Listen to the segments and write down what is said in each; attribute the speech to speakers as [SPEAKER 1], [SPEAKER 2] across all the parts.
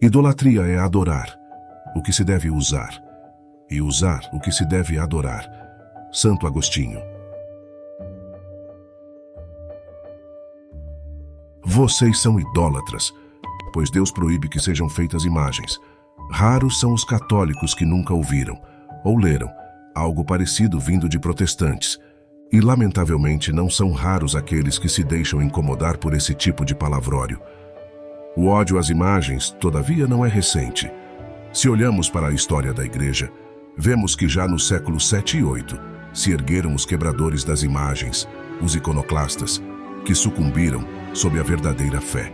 [SPEAKER 1] Idolatria é adorar o que se deve usar, e usar o que se deve adorar. Santo Agostinho. Vocês são idólatras, pois Deus proíbe que sejam feitas imagens. Raros são os católicos que nunca ouviram ou leram algo parecido vindo de protestantes. E, lamentavelmente, não são raros aqueles que se deixam incomodar por esse tipo de palavrório. O ódio às imagens, todavia, não é recente. Se olhamos para a história da Igreja, vemos que já nos séculos 7 e 8 se ergueram os quebradores das imagens, os iconoclastas, que sucumbiram sob a verdadeira fé.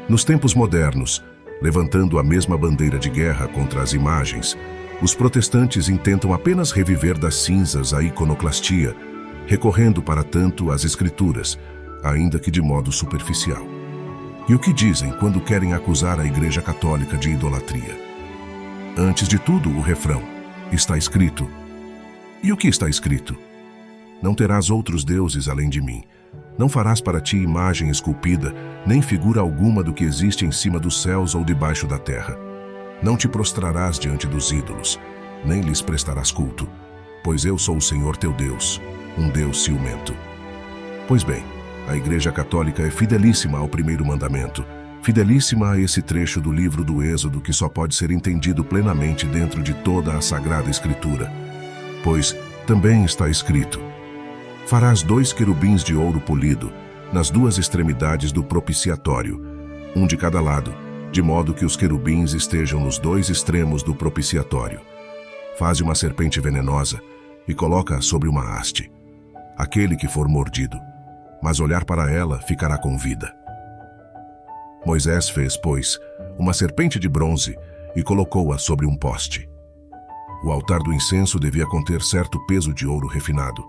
[SPEAKER 1] Nos tempos modernos, levantando a mesma bandeira de guerra contra as imagens, os protestantes intentam apenas reviver das cinzas a iconoclastia, recorrendo para tanto às Escrituras, ainda que de modo superficial. E o que dizem quando querem acusar a Igreja Católica de idolatria? Antes de tudo, o refrão: está escrito. E o que está escrito? Não terás outros deuses além de mim. Não farás para ti imagem esculpida, nem figura alguma do que existe em cima dos céus ou debaixo da terra. Não te prostrarás diante dos ídolos, nem lhes prestarás culto, pois eu sou o Senhor teu Deus, um Deus ciumento. Pois bem, a Igreja Católica é fidelíssima ao primeiro mandamento, fidelíssima a esse trecho do livro do Êxodo que só pode ser entendido plenamente dentro de toda a Sagrada Escritura. Pois também está escrito: farás 2 querubins de ouro polido nas 2 extremidades do propiciatório, um de cada lado, de modo que os querubins estejam nos 2 extremos do propiciatório. Faze uma serpente venenosa e coloca-a sobre uma haste. Aquele que for mordido, mas olhar para ela, ficará com vida. Moisés fez, pois, uma serpente de bronze e colocou-a sobre um poste. O altar do incenso devia conter certo peso de ouro refinado.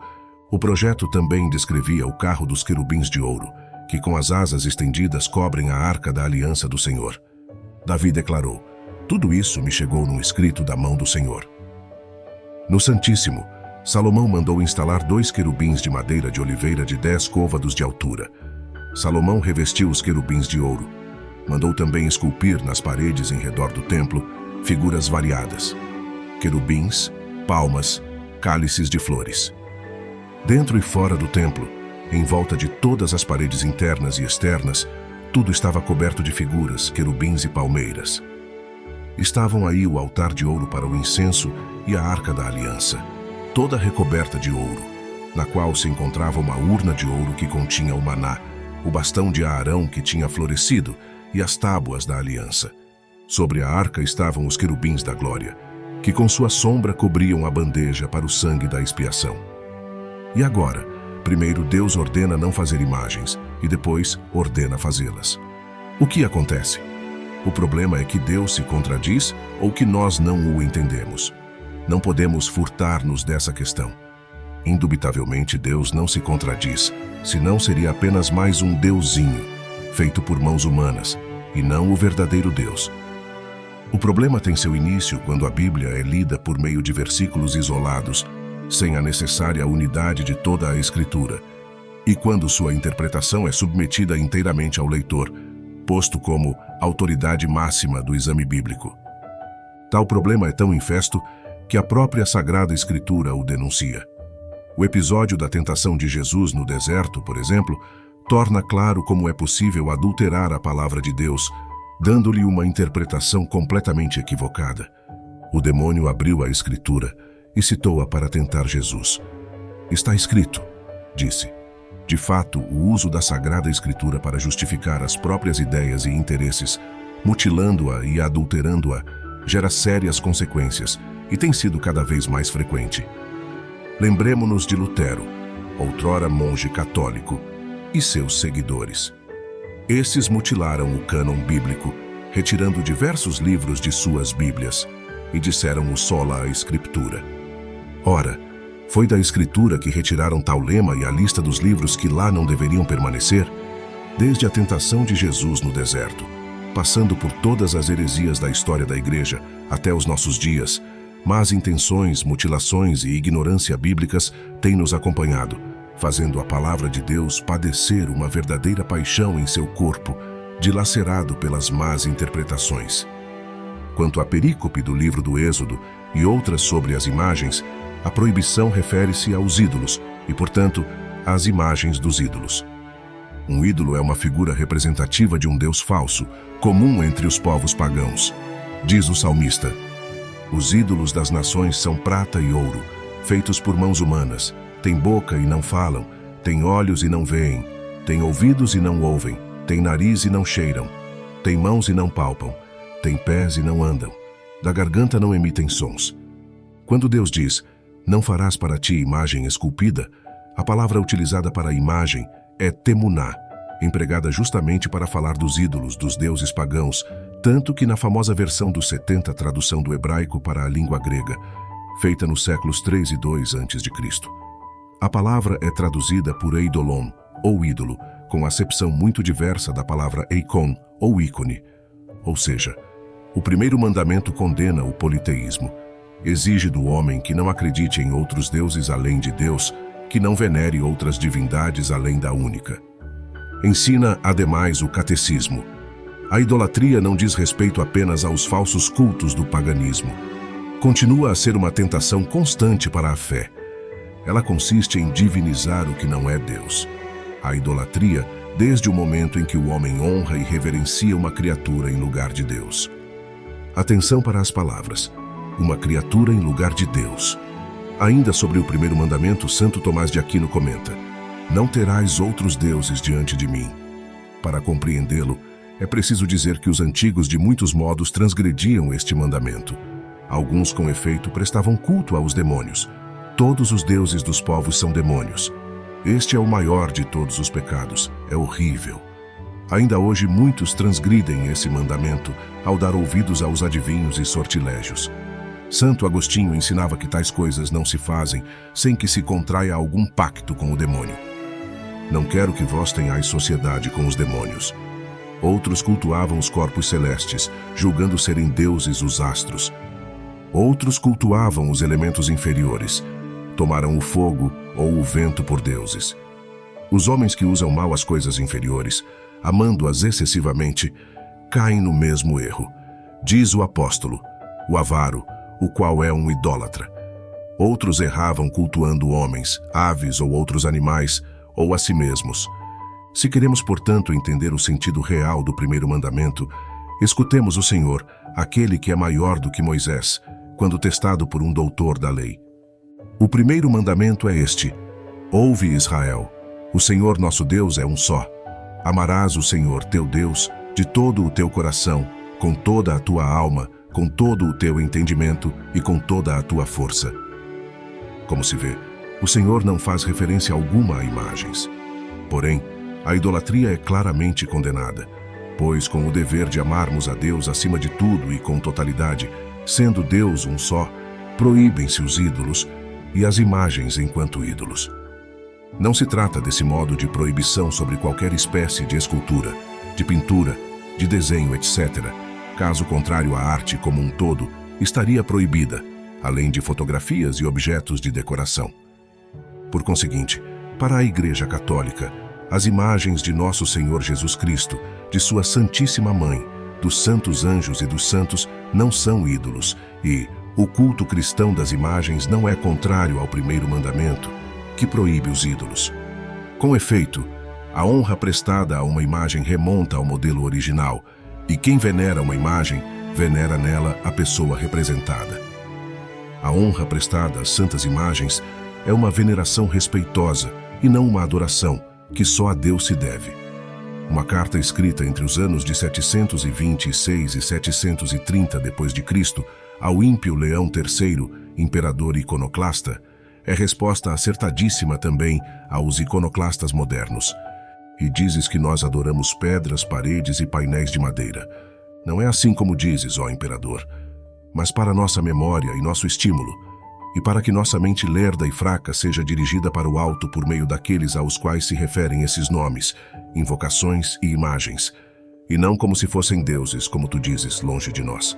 [SPEAKER 1] O projeto também descrevia o carro dos querubins de ouro, que com as asas estendidas cobrem a arca da aliança do Senhor. Davi declarou: tudo isso me chegou num escrito da mão do Senhor. No Santíssimo, Salomão mandou instalar 2 querubins de madeira de oliveira de 10 côvados de altura. Salomão revestiu os querubins de ouro. Mandou também esculpir nas paredes em redor do templo figuras variadas: querubins, palmas, cálices de flores. Dentro e fora do templo, em volta de todas as paredes internas e externas, tudo estava coberto de figuras, querubins e palmeiras. Estavam aí o altar de ouro para o incenso e a arca da aliança, toda recoberta de ouro, na qual se encontrava uma urna de ouro que continha o maná, o bastão de Aarão que tinha florescido e as tábuas da aliança. Sobre a arca estavam os querubins da glória, que com sua sombra cobriam a bandeja para o sangue da expiação. E agora, primeiro Deus ordena não fazer imagens e depois ordena fazê-las. O que acontece? O problema é que Deus se contradiz ou que nós não o entendemos. Não podemos furtar-nos dessa questão. Indubitavelmente Deus não se contradiz, senão seria apenas mais um deusinho, feito por mãos humanas, e não o verdadeiro Deus. O problema tem seu início quando a Bíblia é lida por meio de versículos isolados, sem a necessária unidade de toda a Escritura, e quando sua interpretação é submetida inteiramente ao leitor, posto como autoridade máxima do exame bíblico. Tal problema é tão infesto que a própria Sagrada Escritura o denuncia. O episódio da tentação de Jesus no deserto, por exemplo, torna claro como é possível adulterar a palavra de Deus, dando-lhe uma interpretação completamente equivocada. O demônio abriu a Escritura e citou-a para tentar Jesus. Está escrito, disse. De fato, o uso da Sagrada Escritura para justificar as próprias ideias e interesses, mutilando-a e adulterando-a, gera sérias consequências e tem sido cada vez mais frequente. Lembremo-nos de Lutero, outrora monge católico, e seus seguidores. Esses mutilaram o cânon bíblico, retirando diversos livros de suas Bíblias, e disseram-o sola Scriptura. Ora, foi da Escritura que retiraram tal lema e a lista dos livros que lá não deveriam permanecer? Desde a tentação de Jesus no deserto, passando por todas as heresias da história da Igreja até os nossos dias, más intenções, mutilações e ignorância bíblicas têm nos acompanhado, fazendo a palavra de Deus padecer uma verdadeira paixão em seu corpo, dilacerado pelas más interpretações. Quanto à perícope do livro do Êxodo e outras sobre as imagens, a proibição refere-se aos ídolos e, portanto, às imagens dos ídolos. Um ídolo é uma figura representativa de um deus falso, comum entre os povos pagãos. Diz o salmista: os ídolos das nações são prata e ouro, feitos por mãos humanas. Têm boca e não falam, têm olhos e não veem, têm ouvidos e não ouvem, têm nariz e não cheiram, têm mãos e não palpam, têm pés e não andam, da garganta não emitem sons. Quando Deus diz, não farás para ti imagem esculpida, a palavra utilizada para imagem é temuná, empregada justamente para falar dos ídolos dos deuses pagãos, tanto que na famosa versão dos 70, tradução do hebraico para a língua grega, feita nos séculos 3 e 2 a.C., a palavra é traduzida por eidolon, ou ídolo, com acepção muito diversa da palavra eikon, ou ícone. Ou seja, o primeiro mandamento condena o politeísmo. Exige do homem que não acredite em outros deuses além de Deus, que não venere outras divindades além da única. Ensina, ademais, o catecismo. A idolatria não diz respeito apenas aos falsos cultos do paganismo. Continua a ser uma tentação constante para a fé. Ela consiste em divinizar o que não é Deus. A idolatria, desde o momento em que o homem honra e reverencia uma criatura em lugar de Deus. Atenção para as palavras. Uma criatura em lugar de Deus. Ainda sobre o primeiro mandamento, Santo Tomás de Aquino comenta: não terás outros deuses diante de mim. Para compreendê-lo, é preciso dizer que os antigos de muitos modos transgrediam este mandamento. Alguns, com efeito, prestavam culto aos demônios. Todos os deuses dos povos são demônios. Este é o maior de todos os pecados. É horrível. Ainda hoje muitos transgridem esse mandamento ao dar ouvidos aos adivinhos e sortilégios. Santo Agostinho ensinava que tais coisas não se fazem sem que se contraia algum pacto com o demônio. Não quero que vós tenhais sociedade com os demônios. Outros cultuavam os corpos celestes, julgando serem deuses os astros. Outros cultuavam os elementos inferiores. Tomaram o fogo ou o vento por deuses. Os homens que usam mal as coisas inferiores, amando-as excessivamente, caem no mesmo erro. Diz o apóstolo, o avaro, o qual é um idólatra. Outros erravam cultuando homens, aves ou outros animais, ou a si mesmos. Se queremos, portanto, entender o sentido real do primeiro mandamento, escutemos o Senhor, aquele que é maior do que Moisés, quando testado por um doutor da lei. O primeiro mandamento é este: ouve, Israel, o Senhor nosso Deus é um só. Amarás o Senhor teu Deus de todo o teu coração, com toda a tua alma, com todo o teu entendimento e com toda a tua força. Como se vê, o Senhor não faz referência alguma a imagens. Porém, a idolatria é claramente condenada, pois com o dever de amarmos a Deus acima de tudo e com totalidade, sendo Deus um só, proíbem-se os ídolos e as imagens enquanto ídolos. Não se trata desse modo de proibição sobre qualquer espécie de escultura, de pintura, de desenho, etc. Caso contrário, a arte como um todo estaria proibida, além de fotografias e objetos de decoração. Por conseguinte, para a Igreja Católica, as imagens de Nosso Senhor Jesus Cristo, de Sua Santíssima Mãe, dos santos anjos e dos santos não são ídolos e o culto cristão das imagens não é contrário ao primeiro mandamento, que proíbe os ídolos. Com efeito, a honra prestada a uma imagem remonta ao modelo original, e quem venera uma imagem, venera nela a pessoa representada. A honra prestada às santas imagens é uma veneração respeitosa e não uma adoração, que só a Deus se deve. Uma carta escrita entre os anos de 726 e 730 d.C. ao ímpio Leão III, imperador iconoclasta, é resposta acertadíssima também aos iconoclastas modernos. E dizes que nós adoramos pedras, paredes e painéis de madeira. Não é assim como dizes, ó imperador, mas para nossa memória e nosso estímulo, e para que nossa mente lerda e fraca seja dirigida para o alto por meio daqueles aos quais se referem esses nomes, invocações e imagens, e não como se fossem deuses, como tu dizes, longe de nós.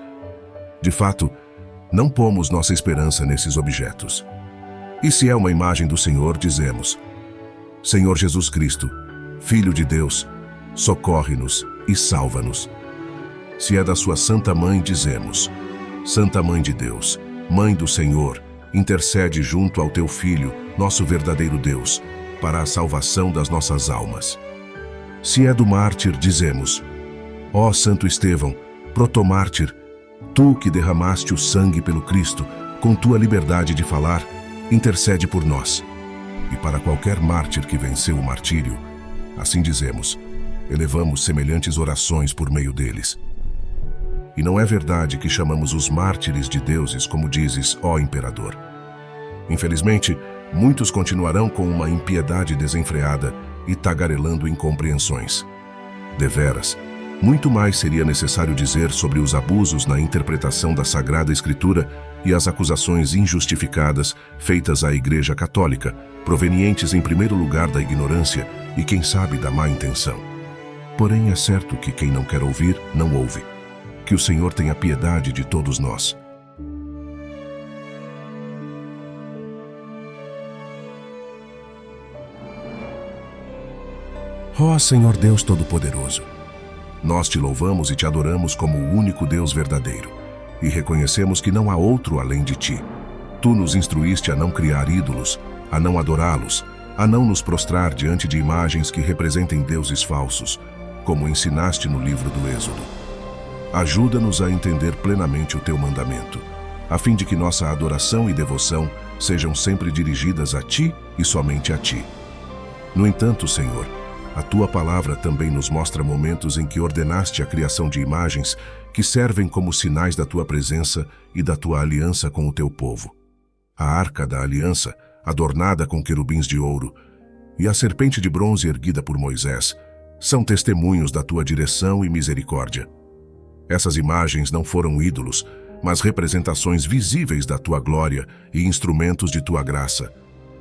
[SPEAKER 1] De fato, não pomos nossa esperança nesses objetos. E se é uma imagem do Senhor, dizemos: Senhor Jesus Cristo, Filho de Deus, socorre-nos e salva-nos. Se é da sua Santa Mãe, dizemos: Santa Mãe de Deus, Mãe do Senhor, intercede junto ao teu Filho, nosso verdadeiro Deus, para a salvação das nossas almas. Se é do mártir, dizemos: Ó Santo Estevão, protomártir, tu que derramaste o sangue pelo Cristo, com tua liberdade de falar, intercede por nós. E para qualquer mártir que venceu o martírio, assim dizemos, elevamos semelhantes orações por meio deles. E não é verdade que chamamos os mártires de deuses, como dizes, ó Imperador. Infelizmente, muitos continuarão com uma impiedade desenfreada e tagarelando incompreensões. Deveras, muito mais seria necessário dizer sobre os abusos na interpretação da Sagrada Escritura e as acusações injustificadas feitas à Igreja Católica, provenientes em primeiro lugar da ignorância e, quem sabe, da má intenção. Porém, é certo que quem não quer ouvir, não ouve. Que o Senhor tenha piedade de todos nós. Ó Senhor Deus Todo-Poderoso, nós te louvamos e te adoramos como o único Deus verdadeiro, e reconhecemos que não há outro além de ti. Tu nos instruíste a não criar ídolos, a não adorá-los, a não nos prostrar diante de imagens que representem deuses falsos, como ensinaste no livro do Êxodo. Ajuda-nos a entender plenamente o teu mandamento, a fim de que nossa adoração e devoção sejam sempre dirigidas a ti e somente a ti. No entanto, Senhor, a tua palavra também nos mostra momentos em que ordenaste a criação de imagens que servem como sinais da tua presença e da tua aliança com o teu povo. A arca da aliança, adornada com querubins de ouro, e a serpente de bronze erguida por Moisés, são testemunhos da tua direção e misericórdia. Essas imagens não foram ídolos, mas representações visíveis da tua glória e instrumentos de tua graça.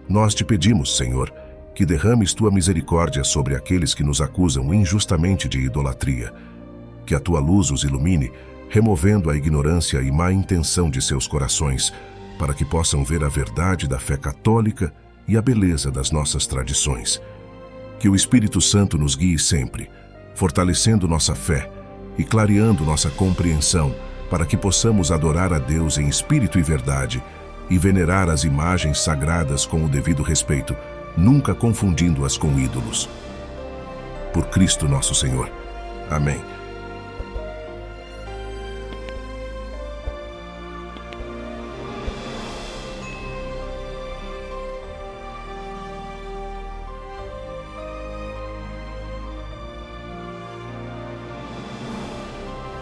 [SPEAKER 1] Nós te pedimos, Senhor, que derrames tua misericórdia sobre aqueles que nos acusam injustamente de idolatria. Que a tua luz os ilumine, removendo a ignorância e má intenção de seus corações, para que possam ver a verdade da fé católica e a beleza das nossas tradições. Que o Espírito Santo nos guie sempre, fortalecendo nossa fé e clareando nossa compreensão, para que possamos adorar a Deus em espírito e verdade e venerar as imagens sagradas com o devido respeito, nunca confundindo-as com ídolos. Por Cristo nosso Senhor. Amém.